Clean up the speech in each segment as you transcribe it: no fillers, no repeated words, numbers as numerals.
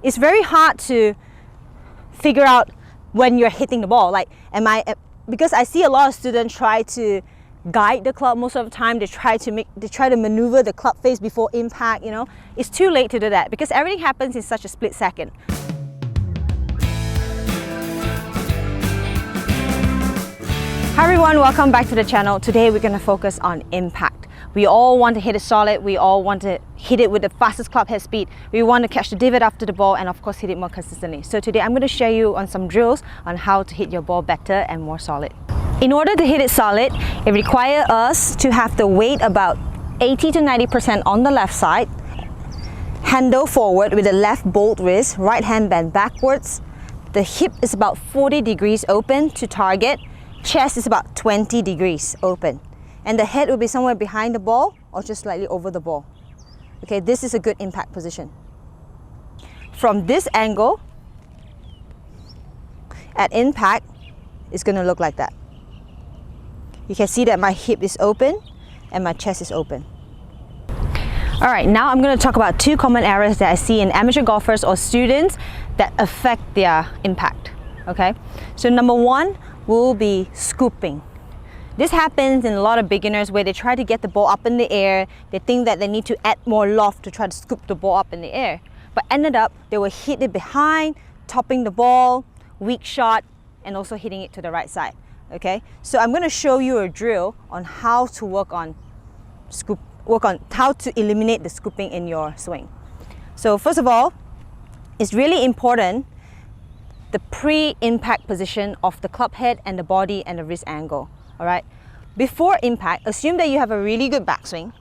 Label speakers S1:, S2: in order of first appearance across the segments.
S1: it's very hard to figure out when you're hitting the ball. Like, because I see a lot of students try to guide the club most of the time. They try to maneuver the club face before impact, you know. It's too late to do that because everything happens in such a split second. Hi everyone, welcome back to the channel. Today we're going to focus on impact. We all want to hit it solid. We all want to hit it with the fastest club head speed. We want to catch the divot after the ball and of course hit it more consistently. So today I'm going to share you on some drills on how to hit your ball better and more solid. In order to hit it solid, it requires us to have the weight about 80 to 90% on the left side, handle forward with the left bolt wrist, right hand bend backwards. The hip is about 40 degrees open to target. Chest is about 20 degrees open. And the head will be somewhere behind the ball or just slightly over the ball. Okay, this is a good impact position. From this angle, at impact, it's going to look like that. You can see that my hip is open and my chest is open. Alright, now I'm going to talk about two common errors that I see in amateur golfers or students that affect their impact. Okay, so number one will be scooping. This happens in a lot of beginners where they try to get the ball up in the air. They think that they need to add more loft to try to scoop the ball up in the air. But ended up, they will hit it behind, topping the ball, weak shot, and also hitting it to the right side. Okay, so I'm going to show you a drill on how to work on how to eliminate the scooping in your swing. So first of all, it's really important the pre-impact position of the club head and the body and the wrist angle. Alright, before impact, assume that you have a really good backswing,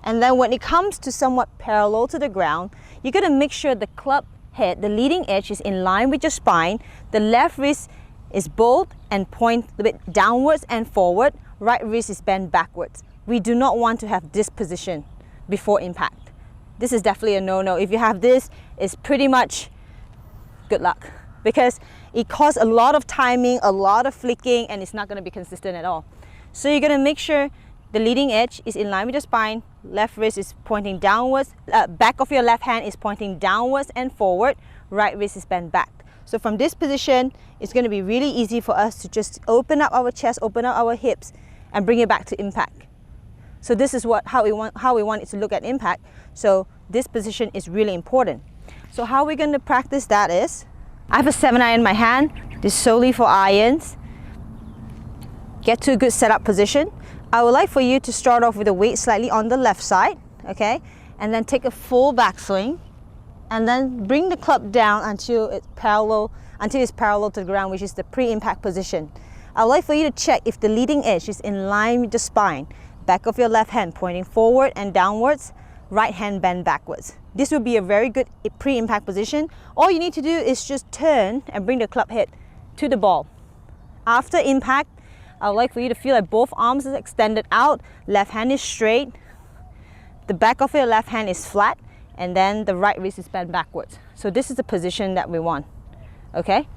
S1: and then when it comes to somewhat parallel to the ground, you're going to make sure the club head, the leading edge, is in line with your spine. The left wrist is bowed and point a bit downwards and forward. Right wrist is bent backwards. We do not want to have this position before impact. This is definitely a no-no. If you have this, it's pretty much good luck, because it causes a lot of timing, a lot of flicking, and it's not going to be consistent at all. So you're going to make sure the leading edge is in line with your spine, left wrist is pointing downwards, back of your left hand is pointing downwards and forward, right wrist is bent back. So from this position, it's going to be really easy for us to just open up our chest, open up our hips, and bring it back to impact. So this is how we want it to look at impact. So this position is really important. So how we're going to practice that is, I have a 7-iron in my hand. This is solely for irons. Get to a good setup position. I would like for you to start off with the weight slightly on the left side, okay? And then take a full backswing, and then bring the club down until it's parallel to the ground, which is the pre-impact position. I would like for you to check if the leading edge is in line with the spine. Back of your left hand pointing forward and downwards, right hand bend backwards. This will be a very good pre-impact position. All you need to do is just turn and bring the club head to the ball. After impact, I would like for you to feel like both arms are extended out, left hand is straight, the back of your left hand is flat, and then the right wrist is bent backwards. So this is the position that we want. Okay?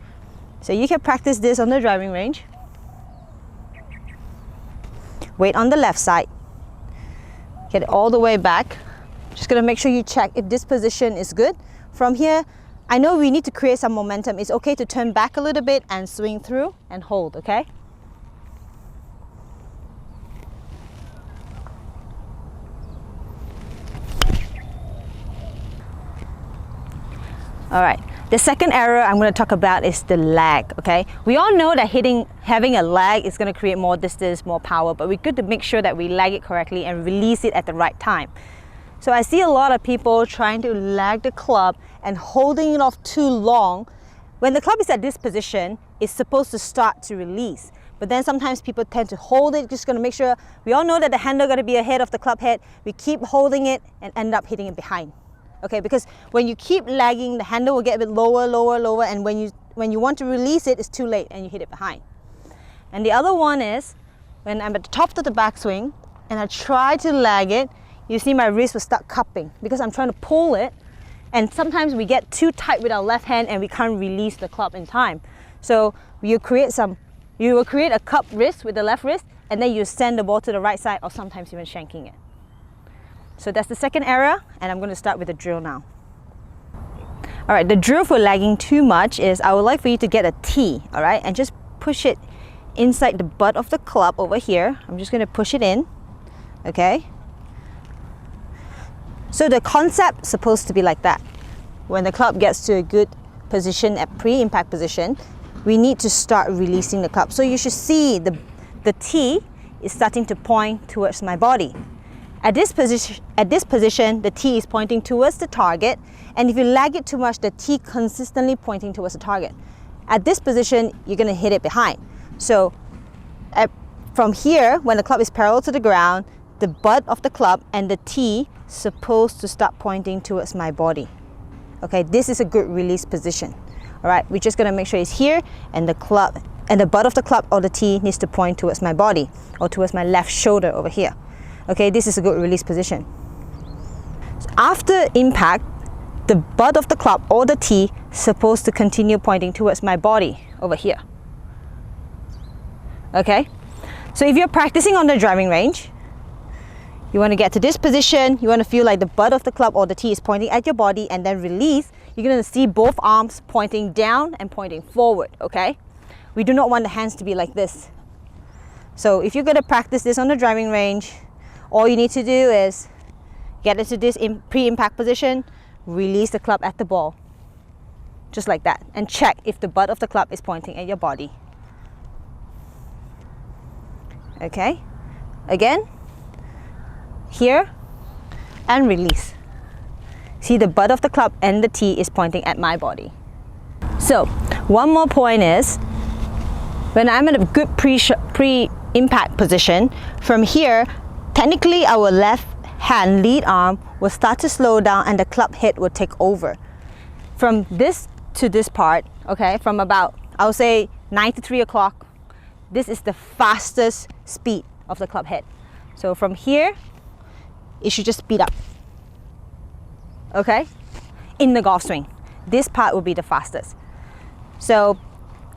S1: So you can practice this on the driving range. Weight on the left side. Get it all the way back. Just going to make sure you check if this position is good. From here, I know we need to create some momentum. It's okay to turn back a little bit and swing through and hold, okay? All right, the second error I'm going to talk about is the lag, okay? We all know that having a lag is going to create more distance, more power, but we're good to make sure that we lag it correctly and release it at the right time. So I see a lot of people trying to lag the club and holding it off too long. When the club is at this position, it's supposed to start to release. But then sometimes people tend to hold it, just going to make sure, we all know that the handle got to be ahead of the club head. We keep holding it and end up hitting it behind. Okay, because when you keep lagging, the handle will get a bit lower, lower, lower, and when you want to release it, it's too late and you hit it behind. And the other one is, when I'm at the top of the backswing and I try to lag it, you see my wrist will start cupping because I'm trying to pull it, and sometimes we get too tight with our left hand and we can't release the club in time. So you will create a cup wrist with the left wrist, and then you send the ball to the right side or sometimes even shanking it. So that's the second error, and I'm going to start with the drill now. All right, the drill for lagging too much is I would like for you to get a tee, all right, and just push it inside the butt of the club over here. I'm just going to push it in, okay? So the concept is supposed to be like that. When the club gets to a good position at pre-impact position, we need to start releasing the club. So you should see the tee is starting to point towards my body. At this position, the tee is pointing towards the target, and if you lag it too much, the tee consistently pointing towards the target. At this position, you're going to hit it behind. So from here, when the club is parallel to the ground, the butt of the club and the tee supposed to start pointing towards my body. Okay, this is a good release position. All right, we're just going to make sure it's here, and the club and the butt of the club or the tee needs to point towards my body or towards my left shoulder over here. Okay, this is a good release position. So after impact, the butt of the club or the tee supposed to continue pointing towards my body over here. Okay, so if you're practicing on the driving range, you want to get to this position, you want to feel like the butt of the club or the tee is pointing at your body, and then release. You're going to see both arms pointing down and pointing forward, okay? We do not want the hands to be like this. So if you're going to practice this on the driving range, all you need to do is get into this pre-impact position, release the club at the ball, just like that, and check if the butt of the club is pointing at your body. Okay, again, here, and release. See, the butt of the club and the tee is pointing at my body. So one more point is, when I'm in a good pre-impact position, from here, technically our left hand lead arm will start to slow down and the club head will take over. From this to this part, okay, from about, I would say 9 to 3 o'clock, this is the fastest speed of the club head. So from here, it should just speed up. Okay, in the golf swing, this part will be the fastest. So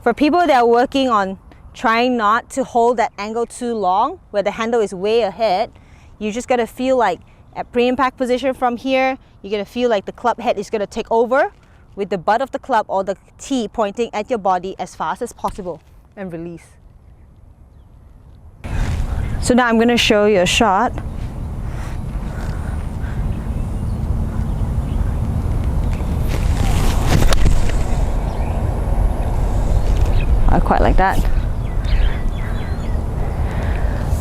S1: for people that are working on trying not to hold that angle too long, where the handle is way ahead, you just gotta feel like at pre-impact position from here, you're gonna feel like the club head is gonna take over with the butt of the club or the tee pointing at your body as fast as possible, and release. So now I'm gonna show you a shot. I quite like that.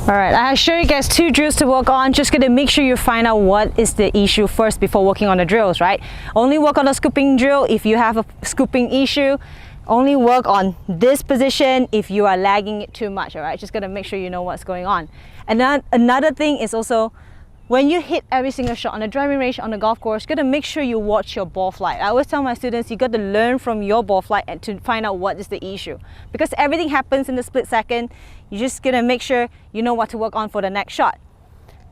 S1: All right, I show you guys 2 drills to work on. Just gonna make sure you find out what is the issue first before working on the drills, right? Only work on a scooping drill if you have a scooping issue. Only work on this position if you are lagging it too much, all right? Just gotta make sure you know what's going on. And then another thing is also, when you hit every single shot on the driving range, on the golf course, you gotta make sure you watch your ball flight. I always tell my students, you got to learn from your ball flight and to find out what is the issue. Because everything happens in the split second, you just gotta make sure you know what to work on for the next shot.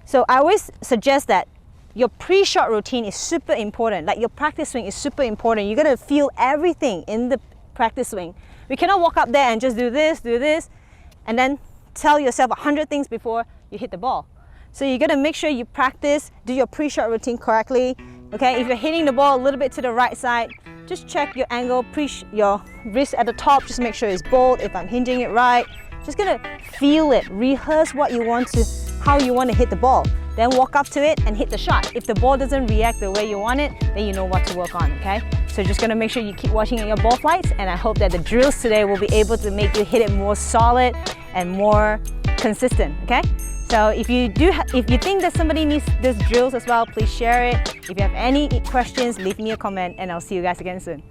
S1: So I always suggest that your pre-shot routine is super important. Like your practice swing is super important. You gotta feel everything in the practice swing. We cannot walk up there and just do this, and then tell yourself 100 things before you hit the ball. So you gotta make sure you practice, do your pre-shot routine correctly. Okay, if you're hitting the ball a little bit to the right side, just check your angle, your wrist at the top, just make sure it's bold. If I'm hinging it right, just gonna feel it, rehearse how you want to hit the ball. Then walk up to it and hit the shot. If the ball doesn't react the way you want it, then you know what to work on, okay? So just gonna make sure you keep watching your ball flights, and I hope that the drills today will be able to make you hit it more solid and more consistent, okay? So if you think that somebody needs these drills as well, please share it. If you have any questions, leave me a comment, and I'll see you guys again soon.